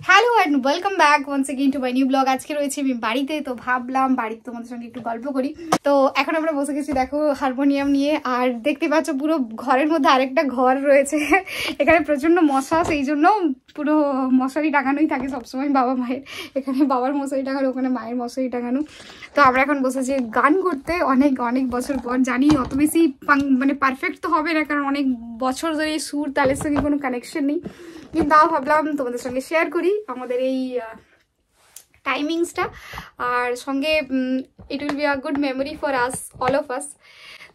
Hello and welcome back once again to my new blog. আজকে রয়েছে আমি বাড়িতে, তো ভাবলাম বাড়িতে তোমাদের সঙ্গে একটু গল্প করি। তো এখন আমরা বসে গেছি দেখো হারমোনিয়াম নিয়ে, আর দেখতে পাচ্ছ পুরো ঘরের মধ্যে আরেকটা ঘর রয়েছে। এখানে প্রচন্ড মশা, সেই জন্য পুরো মশারি টাঙানোই থাকে সবসময় বাবা মায়ের। এখানে বাবার মশারি টাঙানো, ওখানে মায়ের মশারি টাঙানো। তো আমরা এখন বসেছি গান করতে অনেক অনেক বছর পর। জানি অত বেশি মানে পারফেক্ট তো হবে না, কারণ অনেক বছর ধরে এই সুর তালের সঙ্গে কোনো কানেকশন নেই, কিন্তু তাও ভাবলাম তোমাদের সঙ্গে শেয়ার করি আমাদের এই টাইমিংসটা, আর সঙ্গে it will be a good memory for us, all of us.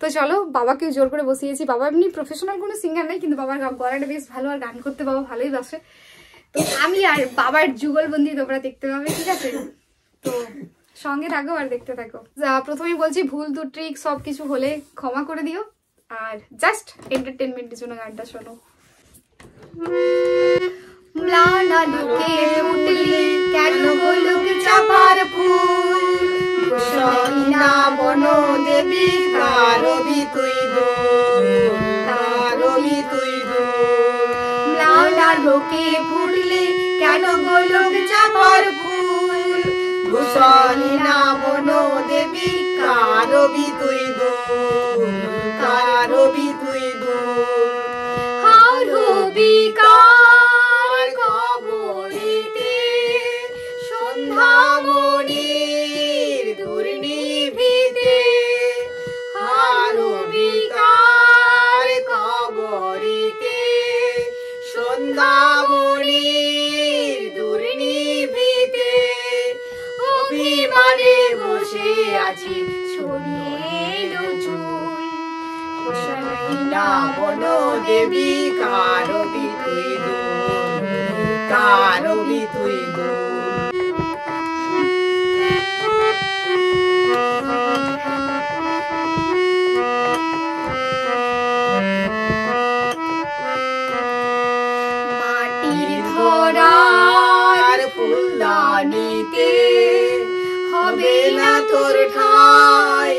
তো চলো, বাবাকেও জোর করে বসিয়েছি। বাবা এমনি প্রফেশনাল কোনো সিঙ্গার নেই, কিন্তু বাবার গলাটা বেশ ভালো, আর গান করতে বাবা ভালোই বাসে। তো আমি আর বাবার যুগলবন্দি তোমরা দেখতে পাবে, ঠিক আছে? তো সঙ্গে থাকো আর দেখতে থাকো। প্রথমেই বলছি, ভুল ত্রুটি সব কিছু হলে ক্ষমা করে দিও, আর জাস্ট এন্টারটেনমেন্টের জন্য গানটা শোনো। ম্লানা লোকে ফুটলি কেন গোলক চাপার ফুল, ভূষণা বন দেবী কারবি তুই কারবি তুই ম্লানা লোকে ফুটলি কেন গোলক চাপার ফুল, ভূষণা বন দেবী কারবি তুই কারবি তুই হারবি কার কবরিতে সন্ধ্যামণির দুর্নিভিতে, হারবি কার কবরিতে সন্ধ্যামণির দুর্নিভিতে, অভিমানে বসে আছি ছড়িয়ে চুল, ভূষণা বন দেবী কারবি তুই কারবি তুই মাটির ধরার ফুলদানিতে হবে না তোর ঠাই,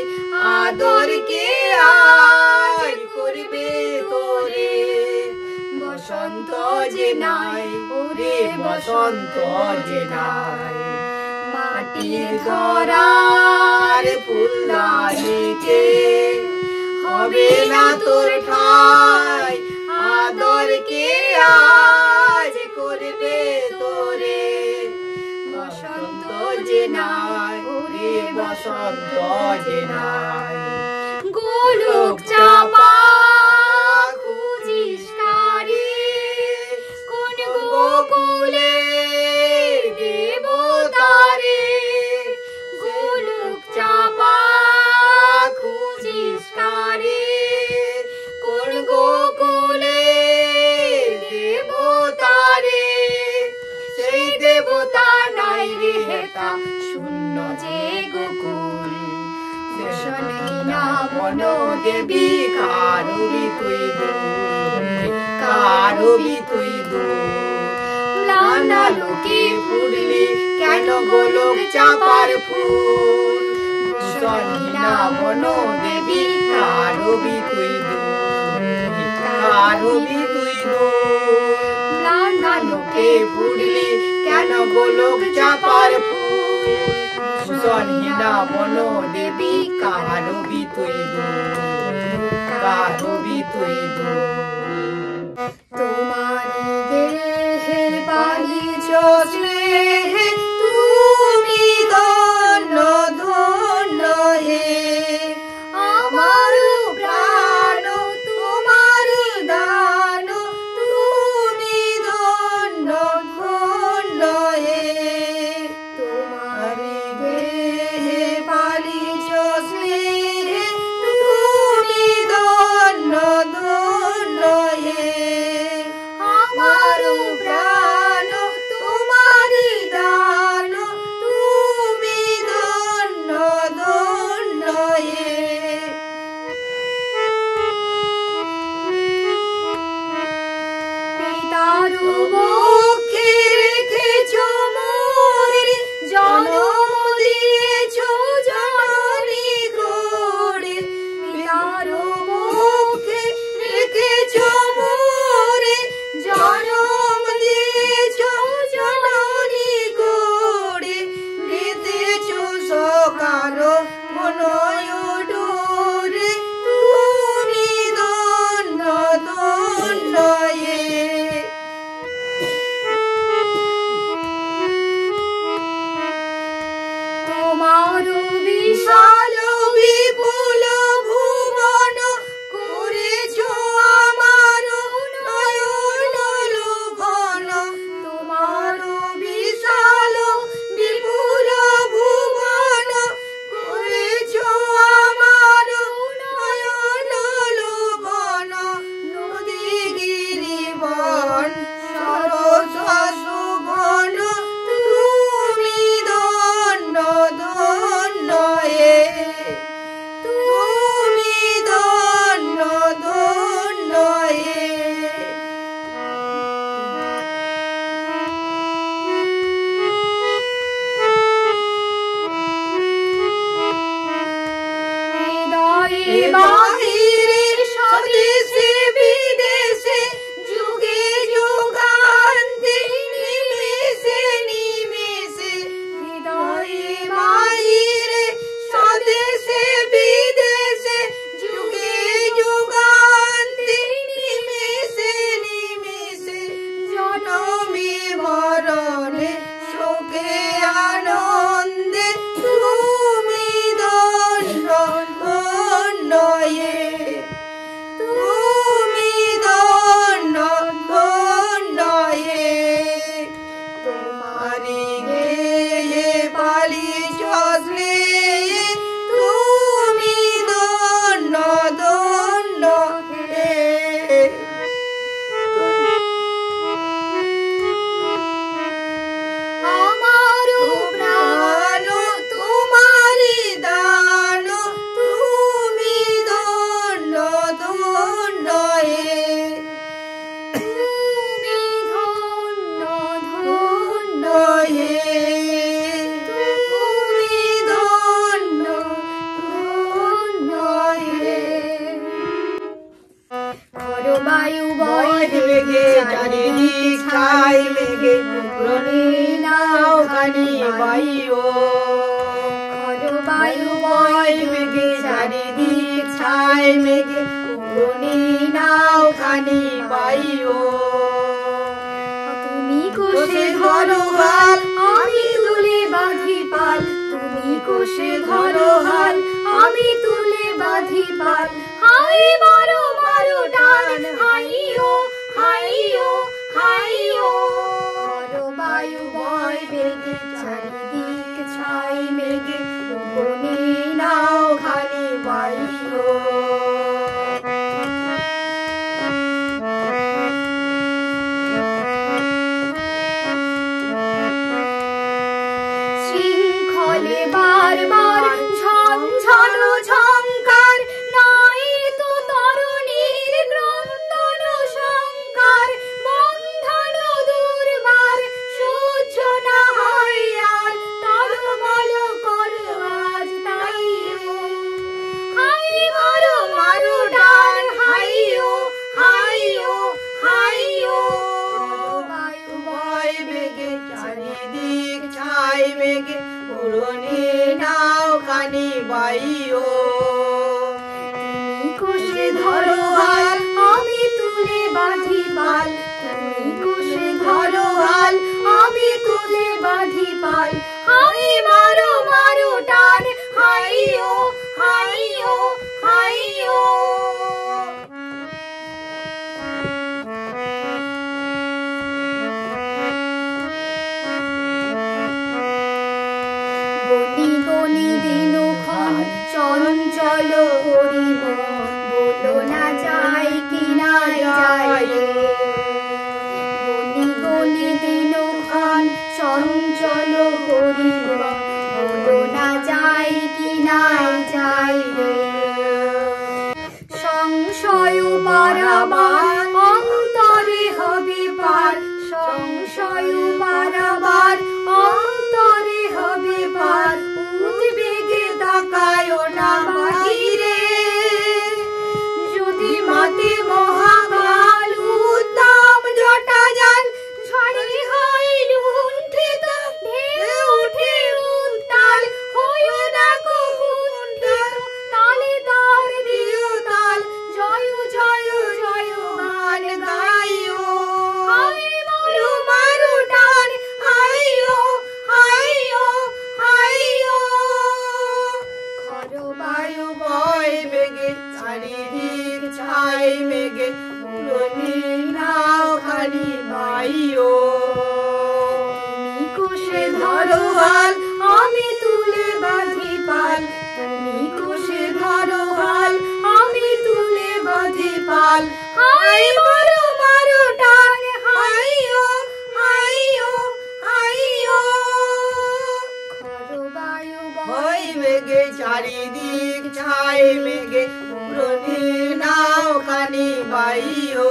আদরকে আজ করবে তোরে বসন্ত যে নাই, ওরে বসন্ত যে নাই। মাটির ধরার ফুলদানিতে হবে না তোর ঠাই, আদরকে আজ করবে তোরে বসন্ত যে নাই, ওরে বসন্ত যে নাই। গোলক চাপা খুঁজিস কারে, কোন গোকুলে দেবতারে, গোলক চাপা খুঁজিস কারে, কোন গোকুলে দেবতারে, সেই দেবতা নাই রে হেতা শূন্য যে গোকুল, ভূষণা বন দেবী কারবি তুই কারবি তুই ম্লানা লোকে ফুটলি কেন গোলক চাপার ফুল, ভূষণা বন দেবী কারবি তুই কারবি তুই ম্লানা লোকে ফুটলি কেন গোলক চাপার ফুল, ভূষণা বন দেবী কারবি তুই কারবি তুই তোমারি দেহের বালিচ স্নেহে তুমি ধন্য ধন্য হে, আমার প্রাণ তোমার দান, তুমি ধন্য ধন্য হে, তোমারি দেহে বালিচ স্নেহে তুমি ধন্য ধন্য হে, কোষে ধরো হাল আমি তুলে বাঁধি পাল তুমি কোষে ধরো হাল আমি তুলে বাঁধি পাল হাই মারো মারো টান হাইও হাইও হাইও বায়ু বয় বেগে চারিদিক ছাই মেঘে বনে নাও খালি বাইও শৃঙ্খলে বারবার ঝঞ্ঝন ঝঙ্কার নাই তো তরুণীর ক্রন্দন সংকার বন্ধন দুর্বার সহ্য না হয় আর টলমল করো আজ তাইও হাই মারো মারো ডান হাইও হাইও হাইও বায়ু বয় বেগে চারিদিক ছাই মেঘে পুরনে নাও খানি বাইও তুমি কোষে ধরো হাল আমি তুলে বাঁধি পাল তুমি কোষে ধরো হাল আমি তুলে বাঁধি পাল হাই মারো মারো টান হাইও হাইও হাইও গনি গনি দিনক্ষণ চঞ্চল করিব বলো না যায় কি না যায় গনি গনি দিনক্ষণ চঞ্চল করিব বলো না যায় কি না যায় সংশয় পারাবার অন্তরে হবে পার সংশয় পারাবার অন্তরে হবে পার উদ্বেগে তাকায় না বাহিরে যদি মাতে মহাকাল উত্তম জটা জাল ঝড়ে হয় লুণ্ঠিত ঢেউ উঠে উত্তাল হইও না কুণ্ঠিত তালে তার দিও তাল জয় জয় জয় গান গাইও হাই মারো মারো টান হাইও হাইও হাইও খর বায়ু বয় বেগে চারিদিক ছাই মেঘে পুরনি নাও খালি বাইও তুমি কোষে ধরো হাল আমি তুলে বাঁধি পাল তুমি কোষে ধরো হাল আমি তুলে বাঁধি পাল হাই মারো মারো টান হাইও হাইও হাইও খর বায়ু বয় বেগে চারিদিক ছাই মেঘে পুরনি নাও খানি বাইও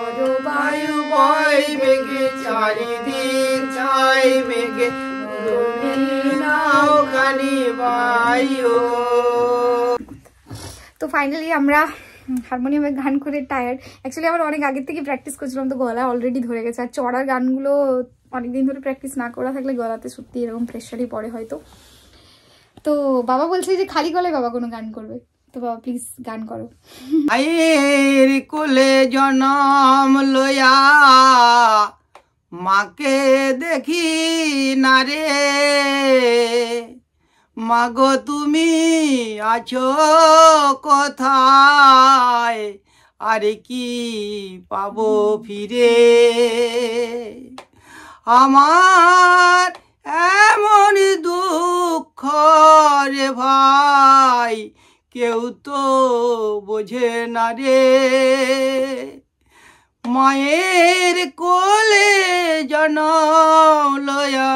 খর বায়ু বয় বেগে চারিদিক ছাই মেঘে পুরনি নাও খানি বাইও। তো ফাইনালি আমরা হারমোনিয়ামে গান করে টায়ার্ড। অ্যাকচুয়ালি আমরা অনেক আগের থেকে প্র্যাকটিস করছিলাম, তো গলা অলরেডি ধরে গেছে। আর চড়ার গানগুলো অনেকদিন ধরে প্র্যাকটিস না করা থাকলে গলাতে সত্যি এরকম প্রেশারই পড়ে হয়তো। তো বাবা বলছে যে খালি গলায় বাবা কোনো গান করবে, তো বাবা প্লিজ গান করো। আয়ের কোলে জনম লয়া মাকে দেখি না রে, মাগো তুমি আছো কোথায়, আরে কি পাবো ফিরে, আমার এমন দুঃখ রে ভাই কেউ তো বোঝে না রে, মায়ের কোলে জনম লয়া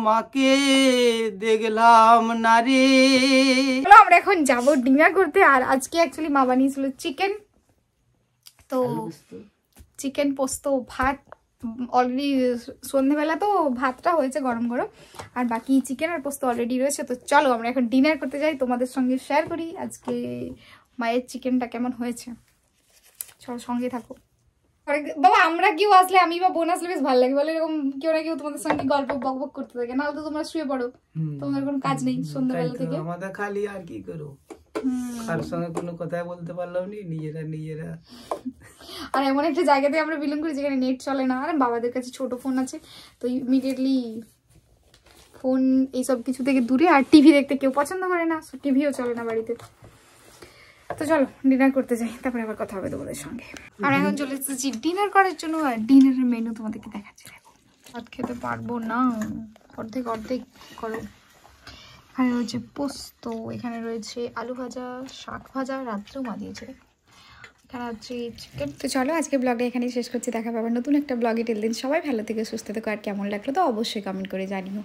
মাকে দেখলাম না রে। আমরা এখন যাবো ডিনার করতে। আর আজকে অ্যাকচুয়ালি মা বানিয়েছিল চিকেন, তো চিকেন পোস্ত ভাত অলরেডি, সন্ধ্যেবেলা তো ভাতটা হয়েছে গরম গরম, আর বাকি চিকেন আর পোস্ত অলরেডি রয়েছে। তো চলো আমরা এখন ডিনার করতে যাই, তোমাদের সঙ্গে শেয়ার করি আজকে মায়ের চিকেনটা কেমন হয়েছে। চলো সঙ্গে থাকো। বাবা আমরা কেউ আসলে, আমি বা বোন আসলে বেশ ভালো লাগে, বলে এরকম কেউ না কেউ তোমাদের সঙ্গে গল্প বক বক করতে থাকে, নাহলে তো তোমরা শুয়ে পড়ো, তোমাদের কোনো কাজ নেই সন্ধ্যাবেলা থেকে। আমাদের খালি আর কি করো, কার সঙ্গে কোনো কথাই বলতে পারলাম নি, নিজেরা। আর এমন একটা জায়গাতে আমরা বিলং করি যেখানে নেট চলে না, আর বাবাদের কাছে ছোট ফোন আছে, তো ইমিডিয়েটলি ফোন এইসব কিছু থেকে দূরে। আর টিভি দেখতে কেউ পছন্দ করে না, টিভিও চলে না বাড়িতে। তো চলো ডিনার করতে যাই, তারপরে আবার কথা হবে তোমাদের সঙ্গে। আর এখন চলে এসেছি ডিনার করার জন্য, আর ডিনারের মেনু তোমাদেরকে দেখাচ্ছি। দেখো ভাত খেতে পারবো না, অর্ধেক করো। এখানে রয়েছে পোস্ত, এখানে রয়েছে আলু ভাজা, শাক ভাজা, রাত্রেও মা দিয়েছে, এখানে আছে চিকেন। তো চলো আজকে ব্লগটা এখানেই শেষ করছি, দেখা পাবে নতুন একটা ব্লগে। টিল দিন সবাই ভালো থেকে সুস্থ থেকো, আর কেমন লাগলো তো অবশ্যই কমেন্ট করে জানিও।